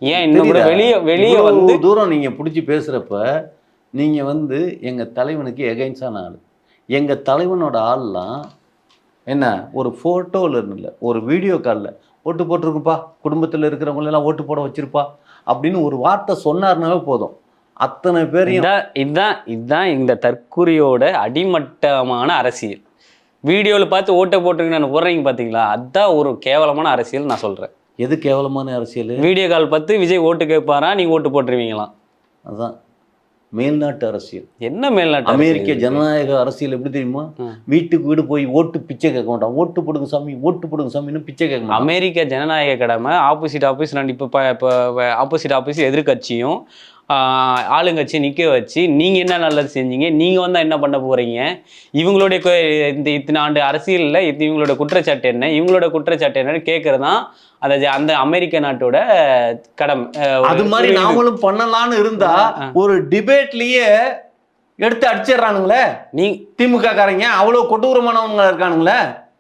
ஏன் இன்னும் கூட வெளியே வெளியே வந்து தூரம் நீங்கள் பிடிச்சி பேசுகிறப்ப நீங்கள் வந்து எங்கள் தலைவனுக்கு எகைன்ஸான ஆள். எங்கள் தலைவனோட ஆள்லாம் என்ன ஒரு ஃபோட்டோவில் இல்லை, ஒரு வீடியோ காலில் ஓட்டு போட்டிருக்குப்பா, குடும்பத்தில் இருக்கிறவங்களெல்லாம் ஓட்டு போட வச்சிருப்பா அப்படின்னு ஒரு வார்த்தை சொன்னார்னாவே போதும், அத்தனை பேரையும். இதுதான் இந்த தற்குறியோட அடிமட்டமான அரசியல். வீடியோவில் பார்த்து ஓட்டை போட்டிருக்கேன்னு போடுறீங்க பார்த்தீங்களா, அதுதான் ஒரு கேவலமான அரசியல் நான் சொல்கிறேன். எது கேவலமான அரசியல்? வீடியோ கால் பார்த்து விஜய் ஓட்டு கேட்பாரா, நீங்கள் ஓட்டு போட்டுருவீங்களாம். அதுதான் மேல்நாட்டு அரசியல். என்ன மேல்நாட்டு? அமெரிக்க ஜனநாயக அரசியல் எப்படி தெரியுமா? வீட்டுக்கு வீடு போய் ஓட்டு பிச்சை கேட்க மாட்டான். ஓட்டு போடுங்க சாமி, ஓட்டு போடுங்க சாமின்னு பிச்சை கேட்க மாட்டான். அமெரிக்க ஜனநாயக கடமை ஆப்போசிட் இப்போ ஆப்போசிட் எதிர்கட்சியும் ஆளுங்கட்சி நிற்க வச்சு நீங்கள் என்ன நல்லது செஞ்சீங்க, நீங்கள் வந்தால் என்ன பண்ண போகிறீங்க, இவங்களுடைய இத்தனை ஆண்டு அரசியலில் இவங்களோட குற்றச்சாட்டு என்ன, இவங்களோட குற்றச்சாட்டு என்னன்னு கேட்குறது தான் அந்த அமெரிக்க நாட்டோட கடமை. அது மாதிரி நாமளும் பண்ணலான்னு இருந்தா ஒரு டிபேட்லயே எடுத்து அடிச்சிடறானுங்களே. திமுக காரங்க அவ்வளோ கொடூரமானவங்களா இருக்கானுங்களே.